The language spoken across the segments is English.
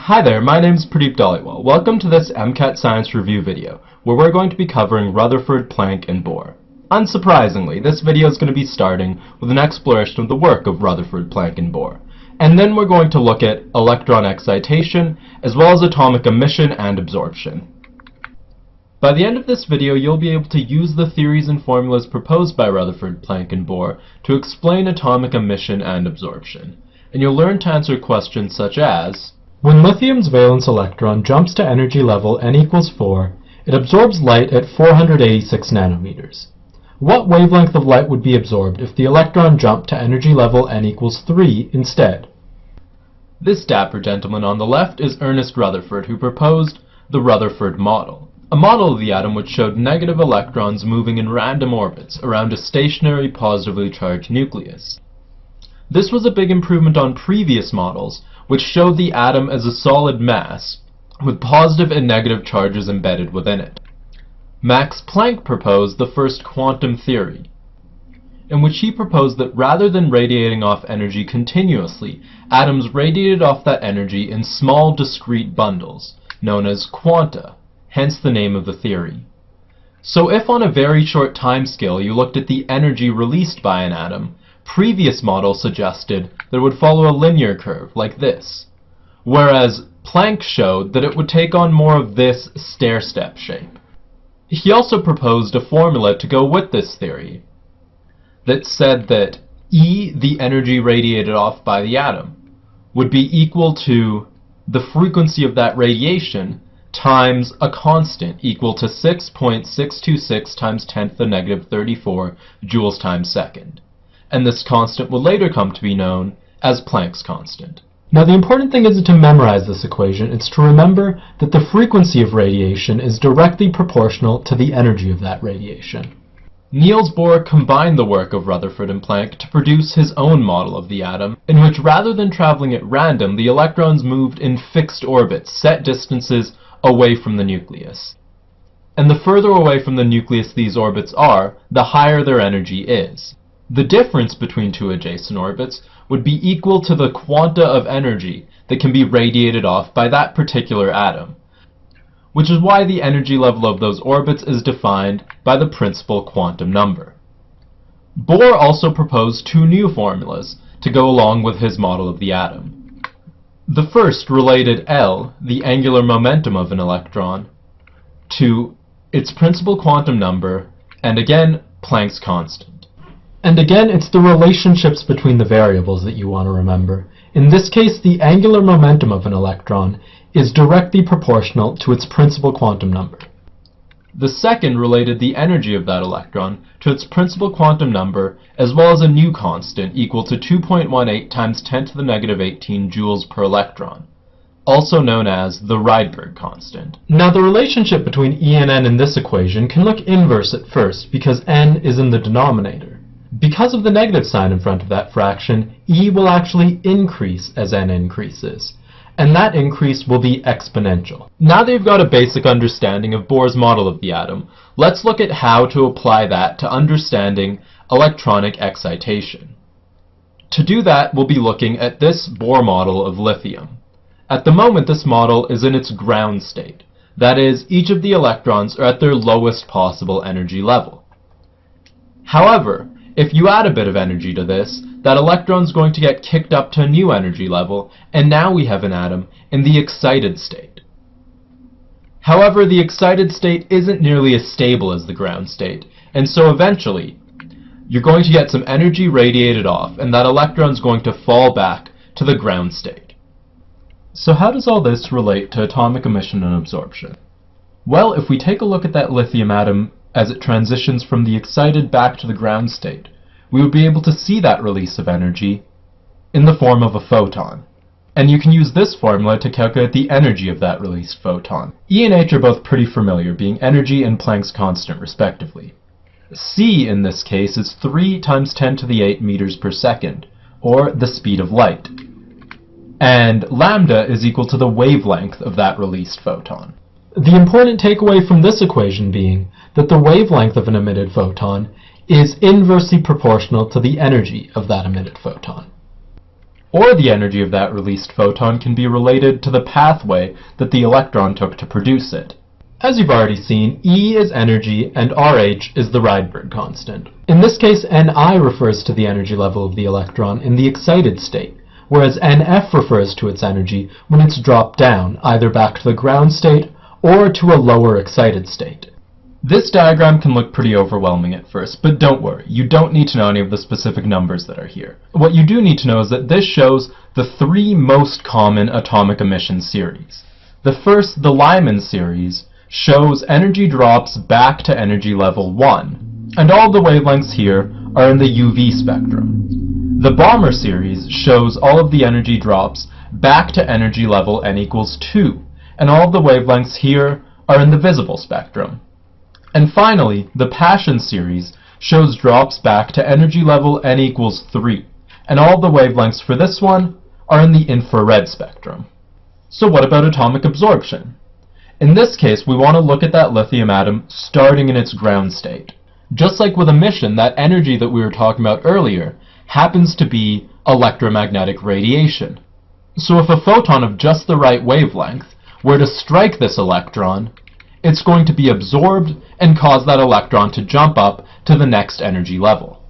Hi there, my name's Pradeep Dhaliwal. Welcome to this MCAT Science Review video, where we're going to be covering Rutherford, Planck, and Bohr. Unsurprisingly, this video is going to be starting with an exploration of the work of Rutherford, Planck, and Bohr. And then we're going to look at electron excitation, as well as atomic emission and absorption. By the end of this video, you'll be able to use the theories and formulas proposed by Rutherford, Planck, and Bohr to explain atomic emission and absorption. And you'll learn to answer questions such as, when lithium's valence electron jumps to energy level n equals 4, it absorbs light at 486 nanometers. What wavelength of light would be absorbed if the electron jumped to energy level n equals 3 instead? This dapper gentleman on the left is Ernest Rutherford, who proposed the Rutherford model, a model of the atom which showed negative electrons moving in random orbits around a stationary positively charged nucleus. This was a big improvement on previous models, which showed the atom as a solid mass with positive and negative charges embedded within it. Max Planck proposed the first quantum theory, in which he proposed that rather than radiating off energy continuously, atoms radiated off that energy in small discrete bundles, known as quanta, hence the name of the theory. So if on a very short time scale you looked at the energy released by an atom, previous models suggested that it would follow a linear curve like this, whereas Planck showed that it would take on more of this stair-step shape. He also proposed a formula to go with this theory that said that E, the energy radiated off by the atom, would be equal to the frequency of that radiation times a constant equal to 6.626 times 10 to the negative 34 joules times second. And this constant will later come to be known as Planck's constant. Now the important thing isn't to memorize this equation, it's to remember that the frequency of radiation is directly proportional to the energy of that radiation. Niels Bohr combined the work of Rutherford and Planck to produce his own model of the atom, in which rather than traveling at random, the electrons moved in fixed orbits, set distances away from the nucleus. And the further away from the nucleus these orbits are, the higher their energy is. The difference between two adjacent orbits would be equal to the quanta of energy that can be radiated off by that particular atom, which is why the energy level of those orbits is defined by the principal quantum number. Bohr also proposed two new formulas to go along with his model of the atom. The first related L, the angular momentum of an electron, to its principal quantum number, and again, Planck's constant. And again, it's the relationships between the variables that you want to remember. In this case, the angular momentum of an electron is directly proportional to its principal quantum number. The second related the energy of that electron to its principal quantum number, as well as a new constant equal to 2.18 times 10 to the negative 18 joules per electron, also known as the Rydberg constant. Now the relationship between E and N in this equation can look inverse at first because N is in the denominator. Because of the negative sign in front of that fraction, E will actually increase as N increases, and that increase will be exponential. Now that you've got a basic understanding of Bohr's model of the atom, let's look at how to apply that to understanding electronic excitation. To do that, we'll be looking at this Bohr model of lithium. At the moment, this model is in its ground state. That is, each of the electrons are at their lowest possible energy level. However, if you add a bit of energy to this, that electron is going to get kicked up to a new energy level, and now we have an atom in the excited state. However, the excited state isn't nearly as stable as the ground state, and so eventually, you're going to get some energy radiated off, and that electron is going to fall back to the ground state. So how does all this relate to atomic emission and absorption? Well, if we take a look at that lithium atom as it transitions from the excited back to the ground state, we would be able to see that release of energy in the form of a photon. And you can use this formula to calculate the energy of that released photon. E and H are both pretty familiar, being energy and Planck's constant respectively. C in this case is 3 times 10 to the 8 meters per second, or the speed of light. And lambda is equal to the wavelength of that released photon. The important takeaway from this equation being that the wavelength of an emitted photon is inversely proportional to the energy of that emitted photon. or the energy of that released photon can be related to the pathway that the electron took to produce it. As you've already seen, E is energy and RH is the Rydberg constant. In this case, Ni refers to the energy level of the electron in the excited state, whereas Nf refers to its energy when it's dropped down, either back to the ground state or to a lower excited state. This diagram can look pretty overwhelming at first, but don't worry, you don't need to know any of the specific numbers that are here. What you do need to know is that this shows the three most common atomic emission series. The first, the Lyman series, shows energy drops back to energy level 1, and all the wavelengths here are in the UV spectrum. The Balmer series shows all of the energy drops back to energy level n equals 2, and all of the wavelengths here are in the visible spectrum. And finally, the Paschen series shows drops back to energy level n equals 3, and all the wavelengths for this one are in the infrared spectrum. So what about atomic absorption? In this case, we want to look at that lithium atom starting in its ground state. Just like with emission, that energy that we were talking about earlier happens to be electromagnetic radiation. So if a photon of just the right wavelength were to strike this electron, it's going to be absorbed and cause that electron to jump up to the next energy level.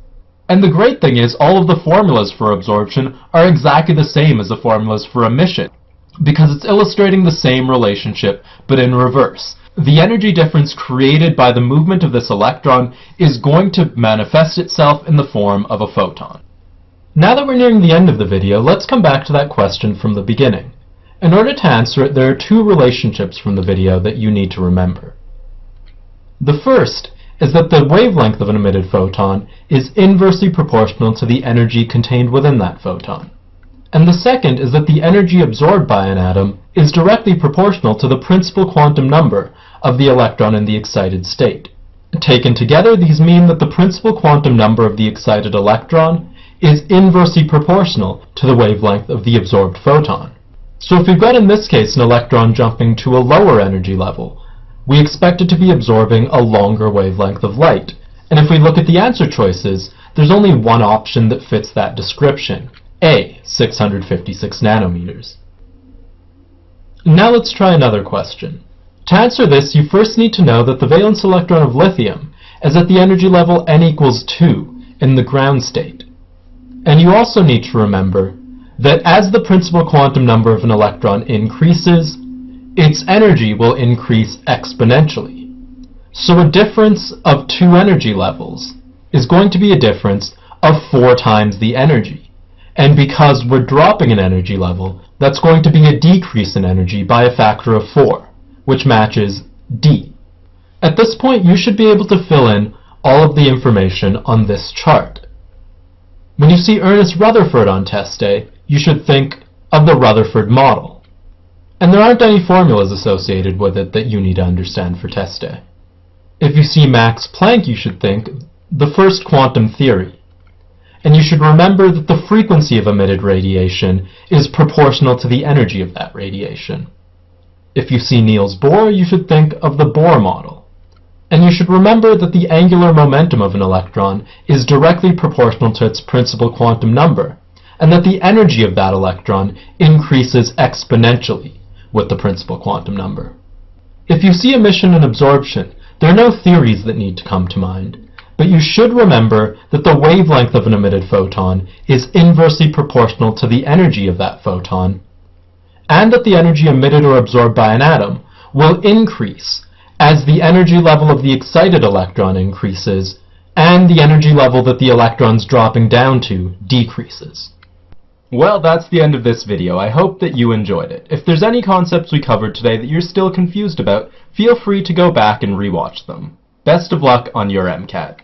And the great thing is, all of the formulas for absorption are exactly the same as the formulas for emission, because it's illustrating the same relationship, but in reverse. The energy difference created by the movement of this electron is going to manifest itself in the form of a photon. Now that we're nearing the end of the video, let's come back to that question from the beginning. In order to answer it, there are two relationships from the video that you need to remember. The first is that the wavelength of an emitted photon is inversely proportional to the energy contained within that photon. And the second is that the energy absorbed by an atom is directly proportional to the principal quantum number of the electron in the excited state. Taken together, these mean that the principal quantum number of the excited electron is inversely proportional to the wavelength of the absorbed photon. So if we've got in this case an electron jumping to a lower energy level, we expect it to be absorbing a longer wavelength of light. And if we look at the answer choices, there's only one option that fits that description: A, 656 nanometers. Now let's try another question. To answer this, you first need to know that the valence electron of lithium is at the energy level n equals 2 in the ground state. And you also need to remember that as the principal quantum number of an electron increases, its energy will increase exponentially. So a difference of 2 energy levels is going to be a difference of 4 times the energy. And because we're dropping an energy level, that's going to be a decrease in energy by a factor of 4, which matches D. At this point, you should be able to fill in all of the information on this chart. When you see Ernest Rutherford on test day, you should think of the Rutherford model. And there aren't any formulas associated with it that you need to understand for test day. If you see Max Planck, you should think the first quantum theory. And you should remember that the frequency of emitted radiation is proportional to the energy of that radiation. If you see Niels Bohr, you should think of the Bohr model. And you should remember that the angular momentum of an electron is directly proportional to its principal quantum number, and that the energy of that electron increases exponentially with the principal quantum number. If you see emission and absorption, there are no theories that need to come to mind, but you should remember that the wavelength of an emitted photon is inversely proportional to the energy of that photon, and that the energy emitted or absorbed by an atom will increase as the energy level of the excited electron increases and the energy level that the electron's dropping down to decreases. Well, that's the end of this video. I hope that you enjoyed it. If there's any concepts we covered today that you're still confused about, feel free to go back and rewatch them. Best of luck on your MCAT.